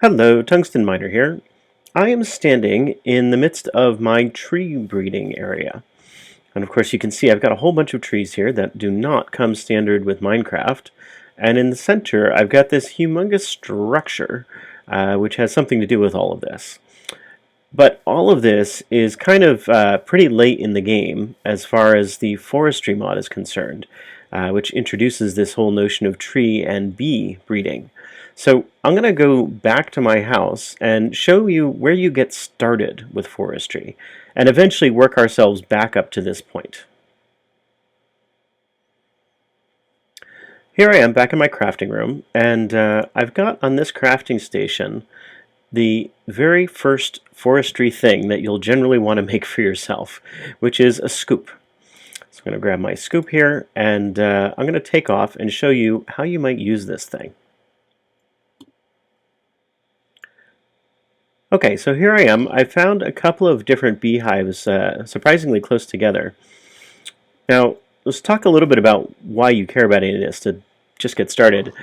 Hello, Tungsten Miner here. I am standing in the midst of my tree breeding area. And of course you can see I've got a whole bunch of trees here that do not come standard with Minecraft. And in the center I've got this humongous structure which has something to do with all of this. But all of this is kind of pretty late in the game as far as the Forestry mod is concerned, which introduces this whole notion of tree and bee breeding. So I'm going to go back to my house and show you where you get started with forestry, and eventually work ourselves back up to this point. Here I am back in my crafting room, and I've got on this crafting station the very first forestry thing that you'll generally want to make for yourself, which is a scoop. So I'm going to grab my scoop here, and I'm going to take off and show you how you might use this thing. Okay, so here I am. I found a couple of different beehives surprisingly close together. Now, let's talk a little bit about why you care about any of this to just get started.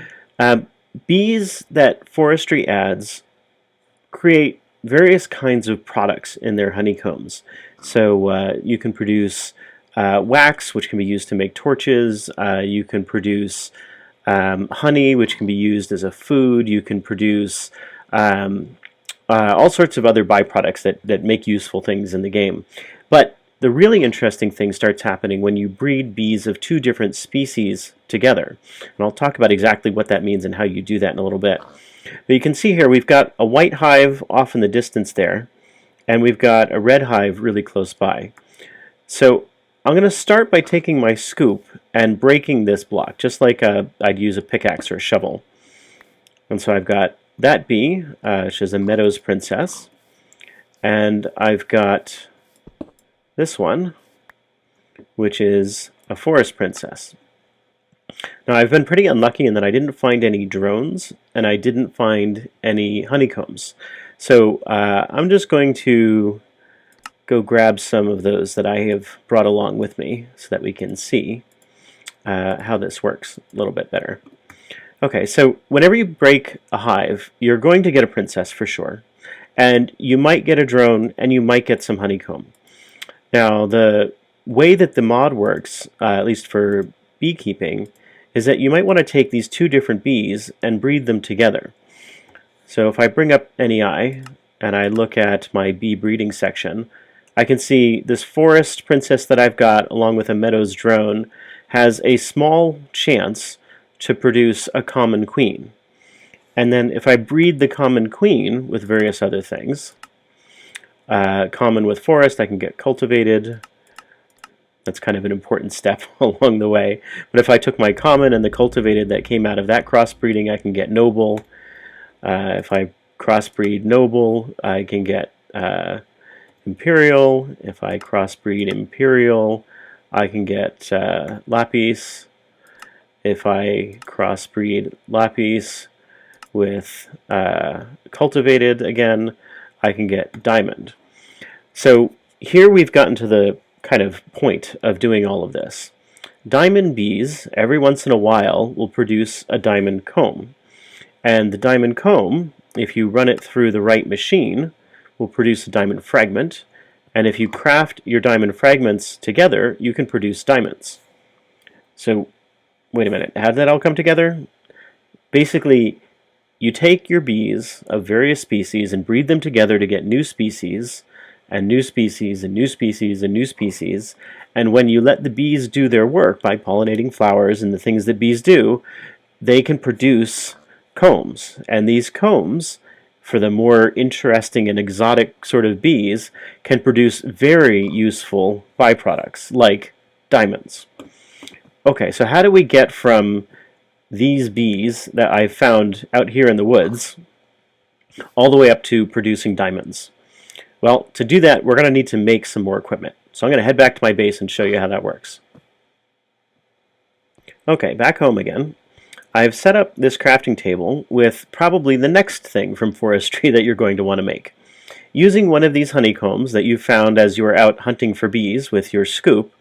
Bees that forestry adds create various kinds of products in their honeycombs. So you can produce wax, which can be used to make torches. You can produce honey, which can be used as a food. You can produce all sorts of other byproducts that make useful things in the game. But the really interesting thing starts happening when you breed bees of two different species together. And I'll talk about exactly what that means and how you do that in a little bit. But you can see here we've got a white hive off in the distance there, and we've got a red hive really close by. So I'm going to start by taking my scoop and breaking this block, just like I'd use a pickaxe or a shovel. And so I've got that bee, which is a meadows princess, and I've got this one, which is a forest princess. Now I've been pretty unlucky in that I didn't find any drones and I didn't find any honeycombs. So I'm just going to go grab some of those that I have brought along with me so that we can see how this works a little bit better. Okay, so whenever you break a hive, you're going to get a princess for sure. And you might get a drone, and you might get some honeycomb. Now, the way that the mod works, at least for beekeeping, is that you might want to take these two different bees and breed them together. So if I bring up NEI, and I look at my bee breeding section, I can see this forest princess that I've got, along with a meadows drone, has a small chance to produce a common queen. And then if I breed the common queen with various other things, common with forest, I can get cultivated. That's kind of an important step along the way. But if I took my common and the cultivated that came out of that crossbreeding, I can get noble. If I crossbreed noble, I can get imperial. If I crossbreed imperial, I can get lapis. If I crossbreed lapis with cultivated again, I can get diamond. So here we've gotten to the kind of point of doing all of this. Diamond bees, every once in a while, will produce a diamond comb. And the diamond comb, if you run it through the right machine, will produce a diamond fragment. And if you craft your diamond fragments together, you can produce diamonds. So wait a minute, how did that all come together? Basically, you take your bees of various species and breed them together to get new species, and new species, and new species, and new species, and when you let the bees do their work by pollinating flowers and the things that bees do, they can produce combs. And these combs, for the more interesting and exotic sort of bees, can produce very useful byproducts, like diamonds. Okay, so how do we get from these bees that I've found out here in the woods all the way up to producing diamonds? Well, to do that, we're going to need to make some more equipment. So I'm going to head back to my base and show you how that works. Okay, back home again. I've set up this crafting table with probably the next thing from forestry that you're going to want to make. Using one of these honeycombs that you found as you were out hunting for bees with your scoop,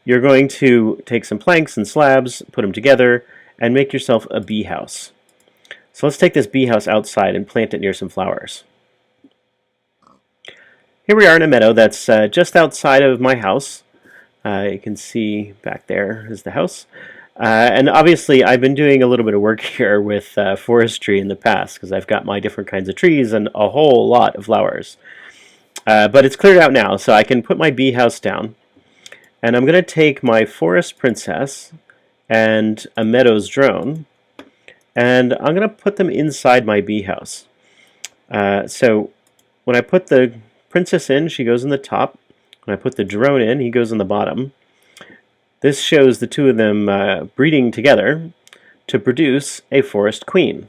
you're going to take some planks and slabs, put them together, and make yourself a bee house. So let's take this bee house outside and plant it near some flowers. Here we are in a meadow that's just outside of my house. You can see back there is the house. And obviously I've been doing a little bit of work here with forestry in the past because I've got my different kinds of trees and a whole lot of flowers. But it's cleared out now, so I can put my bee house down. And I'm going to take my forest princess and a meadows drone, and I'm going to put them inside my bee house. So when I put the princess in, she goes in the top. When I put the drone in, he goes in the bottom. This shows the two of them breeding together to produce a forest queen.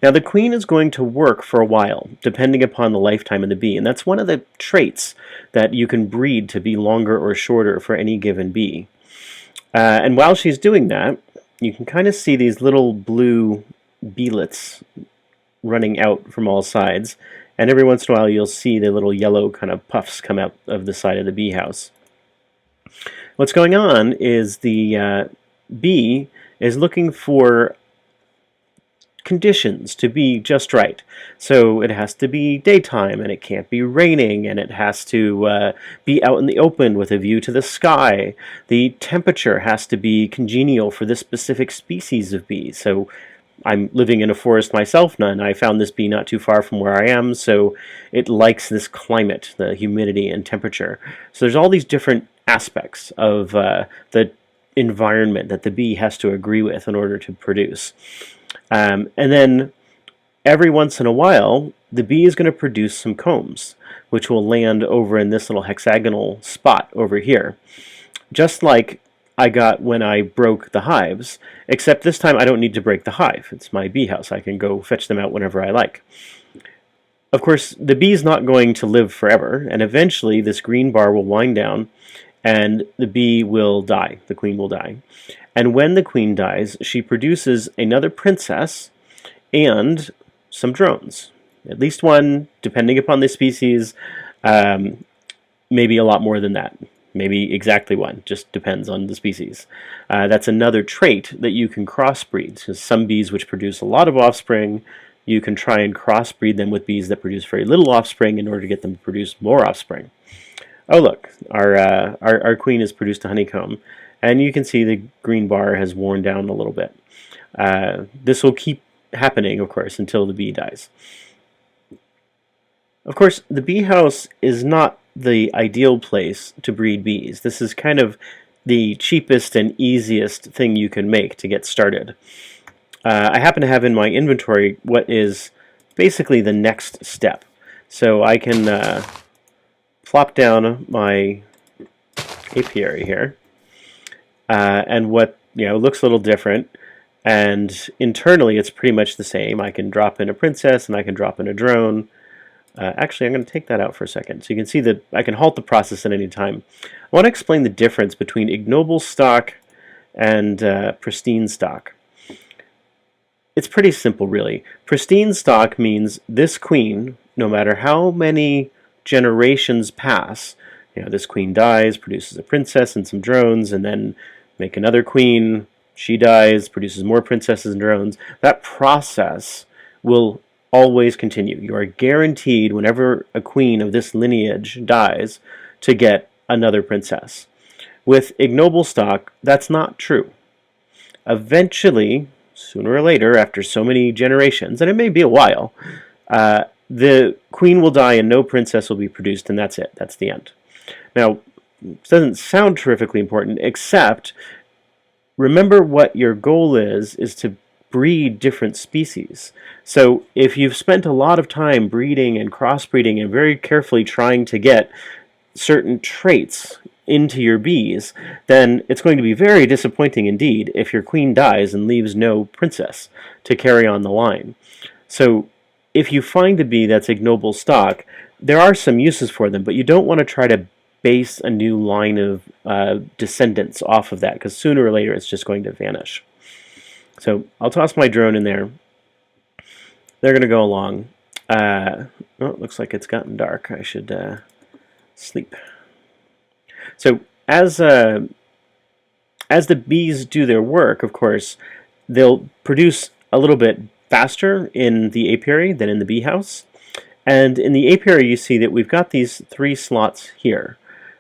Now the queen is going to work for a while, depending upon the lifetime of the bee, and that's one of the traits that you can breed to be longer or shorter for any given bee. And while she's doing that, you can kind of see these little blue beelets running out from all sides, and every once in a while you'll see the little yellow kind of puffs come out of the side of the bee house. What's going on is the bee is looking for conditions to be just right. So it has to be daytime, and it can't be raining, and it has to be out in the open with a view to the sky. The temperature has to be congenial for this specific species of bee. So I'm living in a forest myself, and I found this bee not too far from where I am, so it likes this climate, the humidity and temperature. So there's all these different aspects of the environment that the bee has to agree with in order to produce. And then every once in a while, the bee is going to produce some combs, which will land over in this little hexagonal spot over here. Just like I got when I broke the hives, except this time I don't need to break the hive. It's my bee house. I can go fetch them out whenever I like. Of course, the bee is not going to live forever, and eventually this green bar will wind down and the bee will die. The queen will die. And when the queen dies, she produces another princess and some drones. At least one, depending upon the species, maybe a lot more than that. Maybe exactly one, just depends on the species. That's another trait that you can crossbreed. So some bees which produce a lot of offspring, you can try and crossbreed them with bees that produce very little offspring in order to get them to produce more offspring. Oh look, our queen has produced a honeycomb, and you can see the green bar has worn down a little bit. This will keep happening, of course, until the bee dies. Of course, the bee house is not the ideal place to breed bees. This is kind of the cheapest and easiest thing you can make to get started. I happen to have in my inventory what is basically the next step. So I can plop down my apiary here, and what looks a little different, and internally it's pretty much the same. I can drop in a princess and I can drop in a drone. Actually, I'm going to take that out for a second so you can see that I can halt the process at any time. I want to explain the difference between ignoble stock and pristine stock. It's pretty simple, really. Pristine stock means this queen, no matter how many generations pass, this queen dies, produces a princess and some drones, and then make another queen, she dies, produces more princesses and drones. That process will always continue. You are guaranteed, whenever a queen of this lineage dies, to get another princess. With ignoble stock, that's not true. Eventually, sooner or later, after so many generations, and it may be a while, the queen will die and no princess will be produced, and that's it. That's the end. Now, it doesn't sound terrifically important, except remember what your goal is to breed different species. So if you've spent a lot of time breeding and crossbreeding and very carefully trying to get certain traits into your bees, then it's going to be very disappointing indeed if your queen dies and leaves no princess to carry on the line. So if you find a bee that's ignoble stock, there are some uses for them, but you don't want to try to base a new line of descendants off of that, because sooner or later it's just going to vanish. So I'll toss my drone in there. They're going to go along. Oh, it looks like it's gotten dark. I should sleep. So as the bees do their work, of course, they'll produce a little bit faster in the apiary than in the bee house. And in the apiary, you see that we've got these 3 slots here.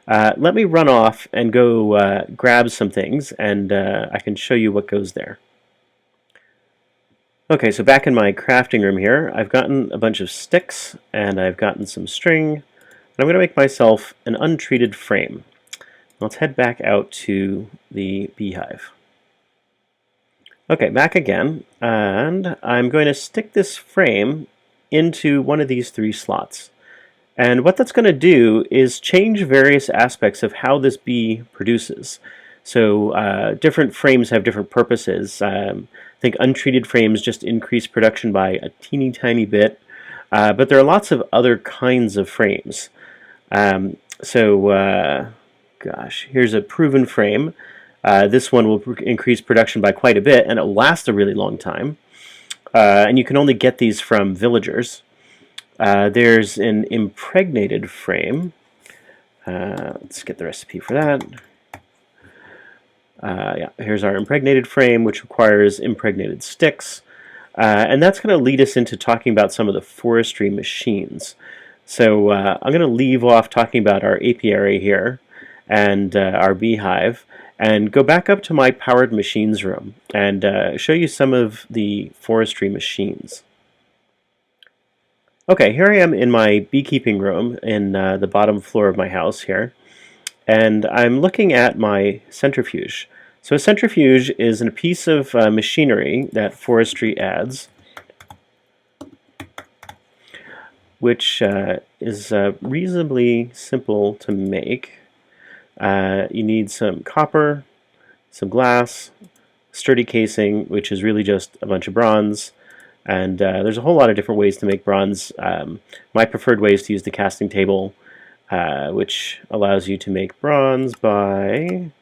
Let me run off and go grab some things, and I can show you what goes there. Okay, so back in my crafting room here, I've gotten a bunch of sticks, and I've gotten some string, and I'm going to make myself an untreated frame. Let's head back out to the beehive. Okay, back again, and I'm going to stick this frame into one of these 3 slots. And what that's going to do is change various aspects of how this bee produces. So different frames have different purposes. I think untreated frames just increase production by a teeny tiny bit, but there are lots of other kinds of frames. Gosh, here's a proven frame. This one will increase production by quite a bit, and it'll last a really long time. And you can only get these from villagers. There's an impregnated frame. Let's get the recipe for that. Yeah, here's our impregnated frame, which requires impregnated sticks. And that's going to lead us into talking about some of the forestry machines. So I'm going to leave off talking about our apiary here and our beehive, and go back up to my powered machines room and show you some of the forestry machines. Okay, here I am in my beekeeping room in the bottom floor of my house here, and I'm looking at my centrifuge. So a centrifuge is a piece of machinery that forestry adds, which is reasonably simple to make. You need some copper, some glass, sturdy casing, which is really just a bunch of bronze, and there's a whole lot of different ways to make bronze. My preferred way is to use the casting table, which allows you to make bronze by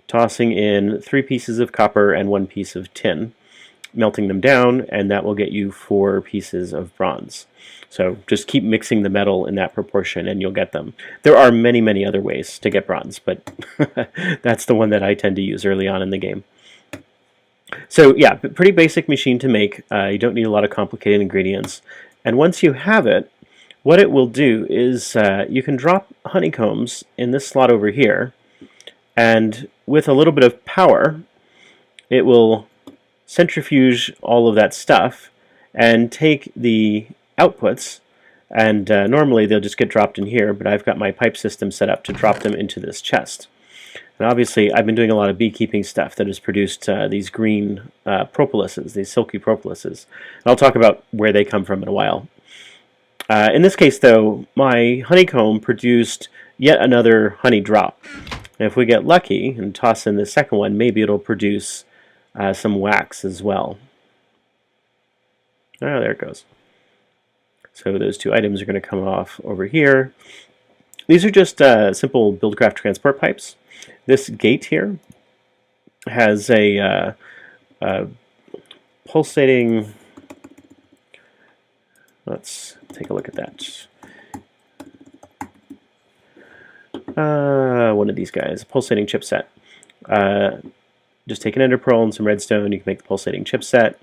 tossing in 3 pieces of copper and 1 piece of tin, melting them down, and that will get you 4 pieces of bronze. So just keep mixing the metal in that proportion and you'll get them. There are many, many other ways to get bronze, but that's the one that I tend to use early on in the game. So yeah, pretty basic machine to make. You don't need a lot of complicated ingredients. And once you have it, what it will do is you can drop honeycombs in this slot over here, and with a little bit of power, it will centrifuge all of that stuff and take the outputs, and normally they'll just get dropped in here, but I've got my pipe system set up to drop them into this chest. And obviously I've been doing a lot of beekeeping stuff that has produced these green propolises, these silky propolises. And I'll talk about where they come from in a while. In this case though, my honeycomb produced yet another honey drop. And if we get lucky and toss in the second one, maybe it'll produce some wax as well. Oh, there it goes. So those 2 items are going to come off over here. These are just simple Buildcraft transport pipes. This gate here has a pulsating, let's take a look at that. One of these guys, pulsating chipset. Just take an ender pearl and some redstone, you can make the pulsating chipset.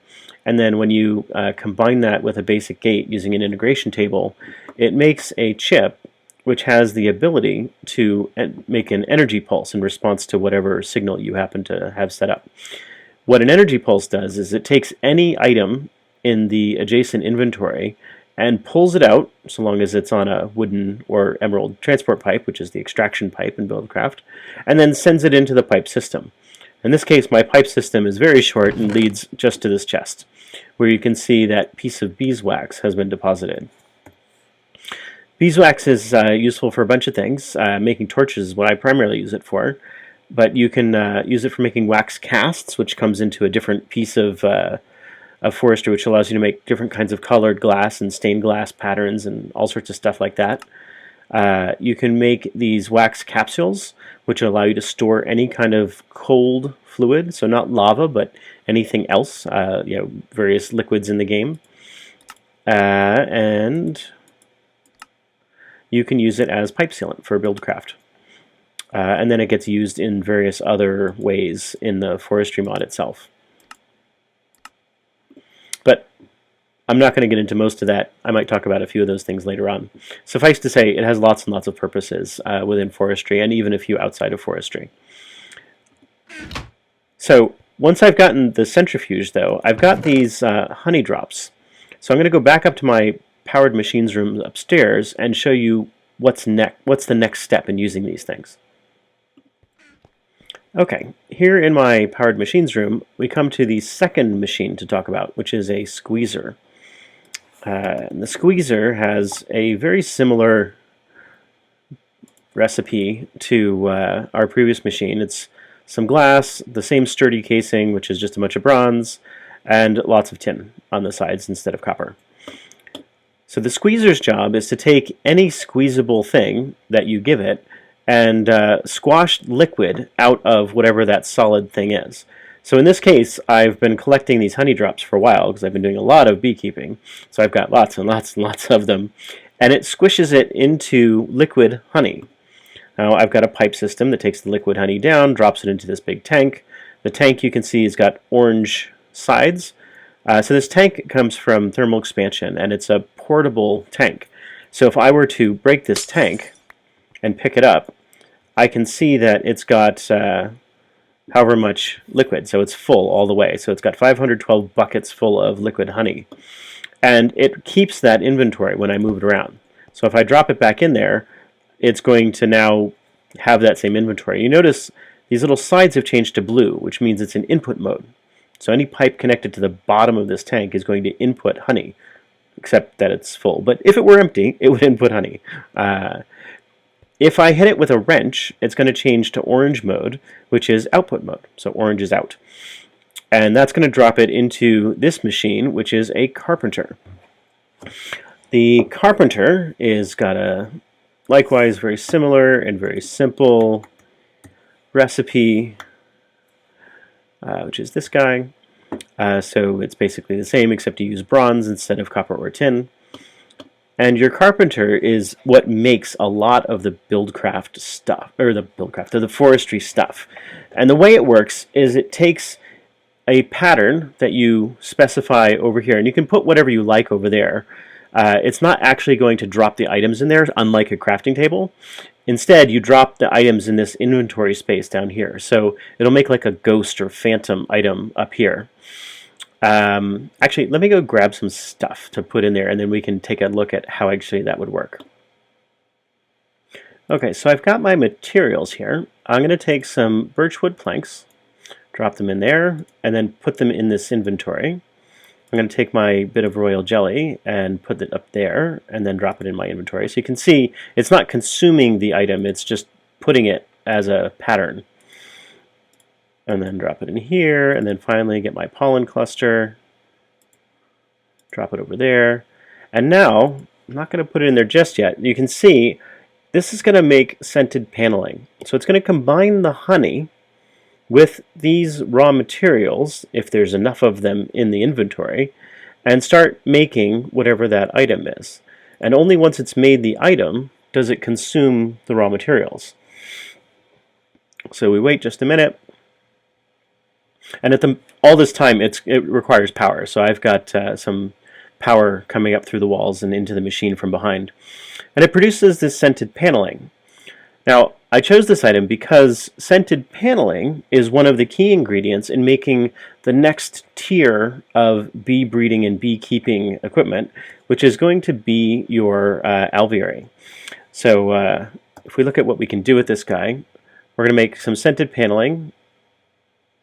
And then when you combine that with a basic gate using an integration table, it makes a chip which has the ability to make an energy pulse in response to whatever signal you happen to have set up. What an energy pulse does is it takes any item in the adjacent inventory and pulls it out, so long as it's on a wooden or emerald transport pipe, which is the extraction pipe in Buildcraft, and then sends it into the pipe system. In this case, my pipe system is very short and leads just to this chest, where you can see that piece of beeswax has been deposited. Beeswax is useful for a bunch of things. Making torches is what I primarily use it for, but you can use it for making wax casts, which comes into a different piece of forestry, which allows you to make different kinds of colored glass and stained glass patterns and all sorts of stuff like that. You can make these wax capsules, which allow you to store any kind of cold fluid, so not lava, but anything else, various liquids in the game. And you can use it as pipe sealant for Buildcraft. And then it gets used in various other ways in the forestry mod itself. But I'm not going to get into most of that. I might talk about a few of those things later on. Suffice to say, it has lots and lots of purposes within forestry, and even a few outside of forestry. So once I've gotten the centrifuge, though, I've got these honey drops. So I'm going to go back up to my powered machines room upstairs and show you what's the next step in using these things. Okay, here in my powered machines room, we come to the second machine to talk about, which is a squeezer. And the squeezer has a very similar recipe to our previous machine. It's some glass, the same sturdy casing, which is just a bunch of bronze, and lots of tin on the sides instead of copper. So the squeezer's job is to take any squeezable thing that you give it and squash liquid out of whatever that solid thing is. So in this case, I've been collecting these honey drops for a while because I've been doing a lot of beekeeping. So I've got lots and lots and lots of them. And it squishes it into liquid honey. Now I've got a pipe system that takes the liquid honey down, drops it into this big tank. The tank, you can see, has got orange sides. So this tank comes from thermal expansion, and it's a portable tank. So if I were to break this tank and pick it up, I can see that it's got however much liquid, so it's full all the way. So it's got 512 buckets full of liquid honey. And it keeps that inventory when I move it around. So if I drop it back in there, it's going to now have that same inventory. You notice these little sides have changed to blue, which means it's in input mode. So any pipe connected to the bottom of this tank is going to input honey, except that it's full. But if it were empty, it would input honey. If I hit it with a wrench, it's going to change to orange mode, which is output mode. So orange is out. And that's going to drop it into this machine, which is a carpenter. The carpenter is got a likewise very similar and very simple recipe, which is this guy. So it's basically the same, except you use bronze instead of copper or tin. And your carpenter is what makes a lot of the buildcraft stuff, or the forestry stuff. And the way it works is it takes a pattern that you specify over here, and you can put whatever you like over there. It's not actually going to drop the items in there, unlike a crafting table. Instead, you drop the items in this inventory space down here. So it'll make like a ghost or phantom item up here. Actually, let me go grab some stuff to put in there, and then we can take a look at how actually that would work. Okay, so I've got my materials here. I'm going to take some birchwood planks, drop them in there, and then put them in this inventory. I'm going to take my bit of royal jelly and put it up there, and then drop it in my inventory. So you can see it's not consuming the item, it's just putting it as a pattern. And then drop it in here, and then finally get my pollen cluster, drop it over there. And now, I'm not going to put it in there just yet. You can see this is going to make scented paneling. So it's going to combine the honey with these raw materials, if there's enough of them in the inventory, and start making whatever that item is. And only once it's made the item does it consume the raw materials. So we wait just a minute. And all this time, it requires power. So I've got some power coming up through the walls and into the machine from behind. And it produces this scented paneling. Now, I chose this item because scented paneling is one of the key ingredients in making the next tier of bee breeding and beekeeping equipment, which is going to be your alveoli. So if we look at what we can do with this guy, we're going to make some scented paneling,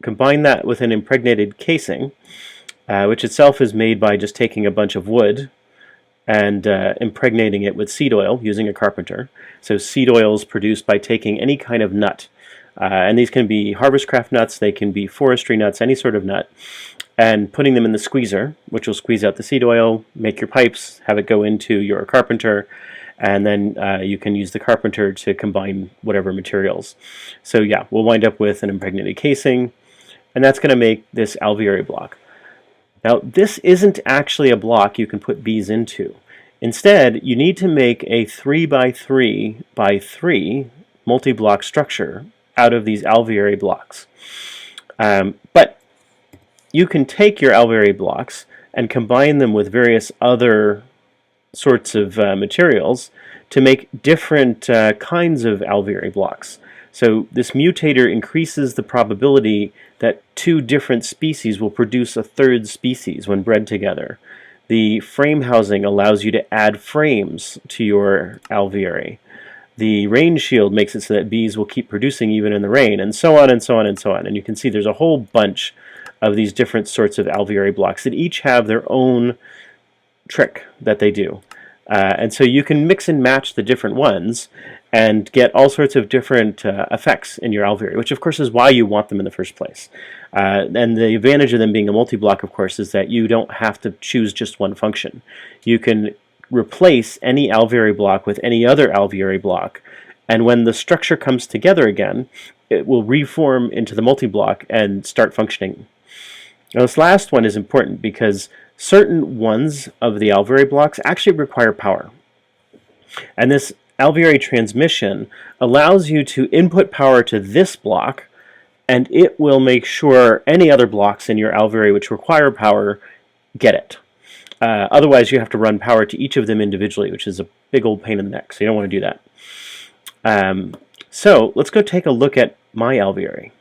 combine that with an impregnated casing, which itself is made by just taking a bunch of wood and impregnating it with seed oil using a carpenter. So seed oil is produced by taking any kind of nut. And these can be harvestcraft nuts, they can be forestry nuts, any sort of nut, and putting them in the squeezer, which will squeeze out the seed oil, make your pipes, have it go into your carpenter, and then you can use the carpenter to combine whatever materials. So yeah, we'll wind up with an impregnated casing, and that's going to make this alveoli block. Now, this isn't actually a block you can put bees into. Instead, you need to make a 3x3x3 multi-block structure out of these alveoli blocks. But you can take your alveoli blocks and combine them with various other sorts of materials to make different kinds of alveoli blocks. So this mutator increases the probability that two different species will produce a third species when bred together. The frame housing allows you to add frames to your alveoli. The rain shield makes it so that bees will keep producing even in the rain, and so on and so on and so on. And you can see there's a whole bunch of these different sorts of alveoli blocks that each have their own trick that they do. And so you can mix and match the different ones and get all sorts of different effects in your alveoli, which of course is why you want them in the first place. And the advantage of them being a multi-block, of course, is that you don't have to choose just one function. You can replace any alveoli block with any other alveoli block, and when the structure comes together again, it will reform into the multi-block and start functioning. Now this last one is important because certain ones of the alveoli blocks actually require power. And this alveoli transmission allows you to input power to this block, and it will make sure any other blocks in your alveoli which require power get it. Otherwise you have to run power to each of them individually, which is a big old pain in the neck, so you don't want to do that. So let's go take a look at my alveoli.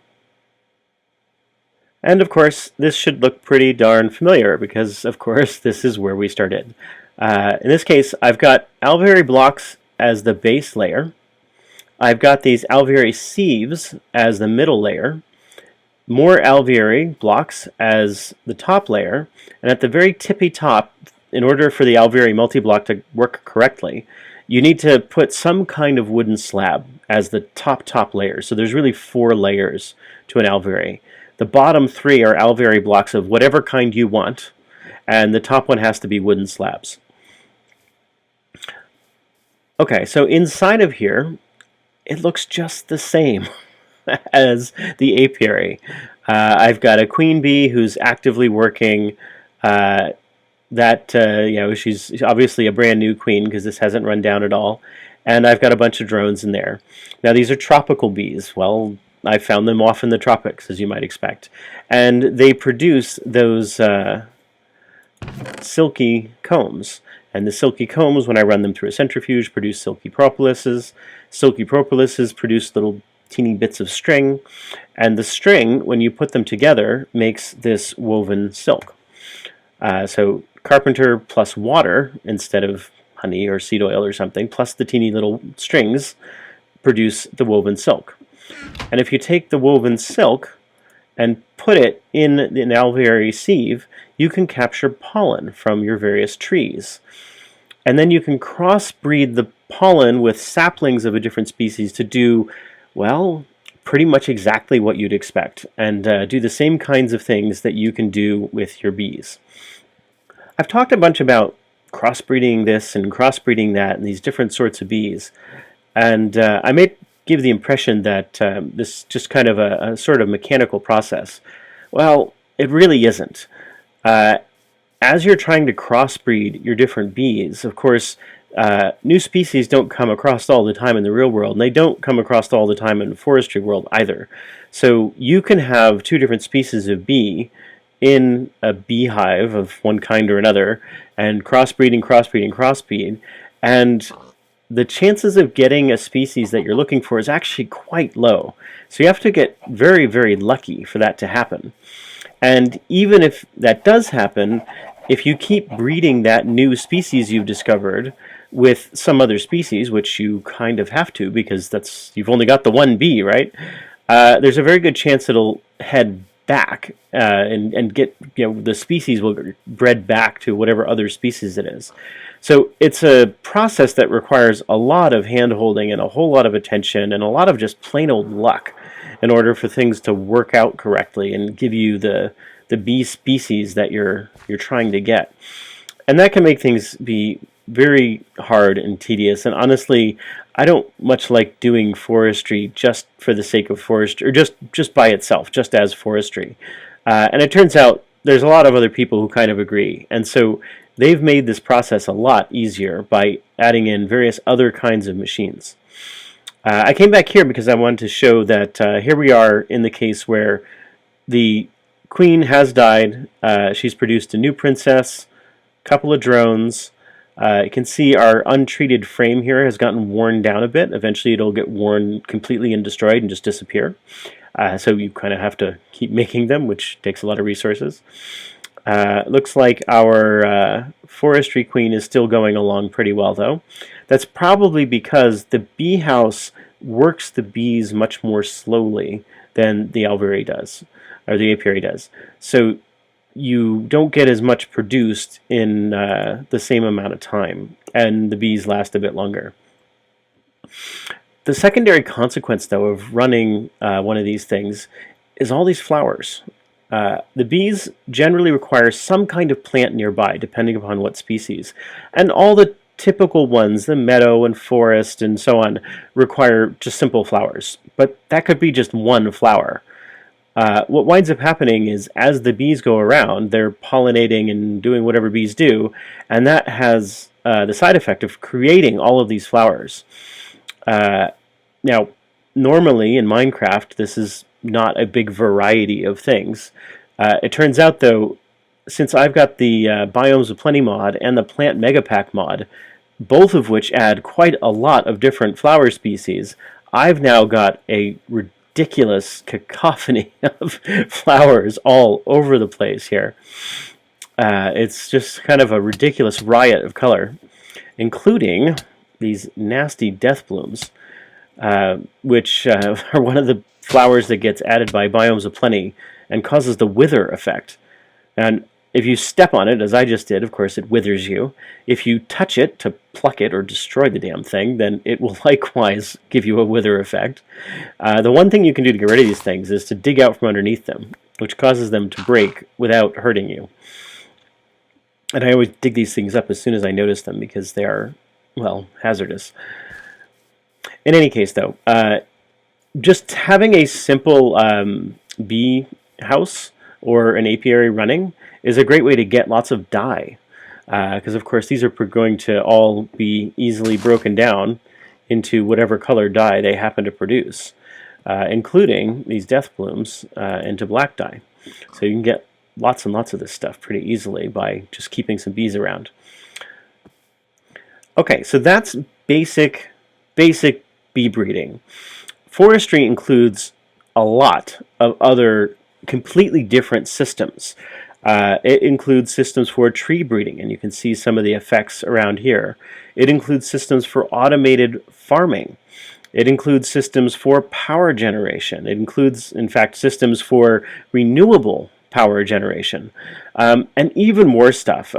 And of course, this should look pretty darn familiar because, of course, this is where we started. In this case, I've got alveoli blocks as the base layer. I've got these alveoli sieves as the middle layer, more alveoli blocks as the top layer, and at the very tippy top, in order for the alveoli multi-block to work correctly, you need to put some kind of wooden slab as the top layer. So there's really 4 layers to an alveoli. The bottom 3 are alveoli blocks of whatever kind you want, and the top one has to be wooden slabs. Okay, so inside of here, it looks just the same as the apiary. I've got a queen bee who's actively working. She's obviously a brand new queen because this hasn't run down at all. And I've got a bunch of drones in there. Now these are tropical bees. Well, I found them off in the tropics, as you might expect. And they produce those silky combs. And the silky combs, when I run them through a centrifuge, produce silky propolises. Silky propolises produce little teeny bits of string. And the string, when you put them together, makes this woven silk. So carpenter plus water, instead of honey or seed oil or something, plus the teeny little strings, produce the woven silk. And if you take the woven silk and put it in an alveoli sieve, you can capture pollen from your various trees. And then you can crossbreed the pollen with saplings of a different species to do, well, pretty much exactly what you'd expect, and do the same kinds of things that you can do with your bees. I've talked a bunch about crossbreeding this and crossbreeding that and these different sorts of bees, and I may give the impression that this is just kind of a sort of mechanical process. Well, it really isn't. As you're trying to crossbreed your different bees, of course, new species don't come across all the time in the real world, and they don't come across all the time in the forestry world either. So you can have 2 different species of bee in a beehive of one kind or another, and crossbreed, and the chances of getting a species that you're looking for is actually quite low. So you have to get very, very lucky for that to happen. And even if that does happen, if you keep breeding that new species you've discovered with some other species, which you kind of have to because you've only got the one bee, right? There's a very good chance it'll head back and get, the species will get bred back to whatever other species it is. So it's a process that requires a lot of hand-holding and a whole lot of attention and a lot of just plain old luck in order for things to work out correctly and give you the bee species that you're trying to get. And that can make things be very hard and tedious. And honestly, I don't much like doing forestry just for the sake of forestry, or just by itself, just as forestry. And it turns out there's a lot of other people who kind of agree. And so they've made this process a lot easier by adding in various other kinds of machines. I came back here because I wanted to show that here we are in the case where the queen has died. She's produced a new princess, a couple of drones. You can see our untreated frame here has gotten worn down a bit. Eventually it'll get worn completely and destroyed and just disappear. So you kind of have to keep making them, which takes a lot of resources. Looks like our forestry queen is still going along pretty well, though. That's probably because the bee house works the bees much more slowly than the alveary does, or the apiary does. So you don't get as much produced in the same amount of time, and the bees last a bit longer. The secondary consequence, though, of running one of these things is all these flowers. The bees generally require some kind of plant nearby, depending upon what species. And all the typical ones, the meadow and forest and so on, require just simple flowers. But that could be just one flower. What winds up happening is as the bees go around, they're pollinating and doing whatever bees do, and that has the side effect of creating all of these flowers. Now, normally in Minecraft, this is not a big variety of things. It turns out, though, since I've got the Biomes of Plenty mod and the Plant Megapack mod, both of which add quite a lot of different flower species, I've now got a ridiculous cacophony of flowers all over the place here. It's just kind of a ridiculous riot of color, including these nasty death blooms, which are one of the flowers that gets added by Biomes of Plenty and causes the wither effect. And if you step on it, as I just did, of course it withers you. If you touch it to pluck it or destroy the damn thing, then it will likewise give you a wither effect. The one thing you can do to get rid of these things is to dig out from underneath them, which causes them to break without hurting you. And I always dig these things up as soon as I notice them because they are, well, hazardous. In any case, though, just having a simple bee house or an apiary running is a great way to get lots of dye, because of course these are going to all be easily broken down into whatever color dye they happen to produce, including these death blooms into black dye. So you can get lots and lots of this stuff pretty easily by just keeping some bees around. Okay, so that's basic bee breeding. Forestry includes a lot of other completely different systems. It includes systems for tree breeding, and you can see some of the effects around here. It includes systems for automated farming. It includes systems for power generation. It includes, in fact, systems for renewable power generation, and even more stuff,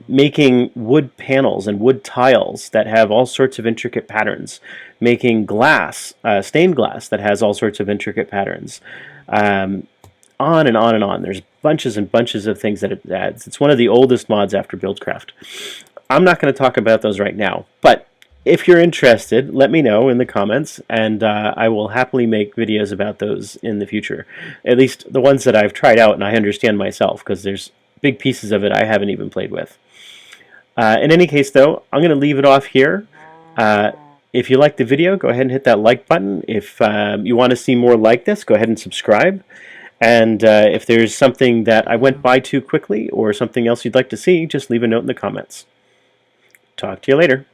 making wood panels and wood tiles that have all sorts of intricate patterns, making glass, stained glass that has all sorts of intricate patterns, on and on and on. There's bunches and bunches of things that it adds. It's one of the oldest mods after Buildcraft. I'm not going to talk about those right now, but if you're interested, let me know in the comments, and I will happily make videos about those in the future. At least the ones that I've tried out and I understand myself, because there's big pieces of it I haven't even played with. In any case, though, I'm going to leave it off here. If you liked the video, go ahead and hit that like button. If you want to see more like this, go ahead and subscribe. And if there's something that I went by too quickly or something else you'd like to see, just leave a note in the comments. Talk to you later.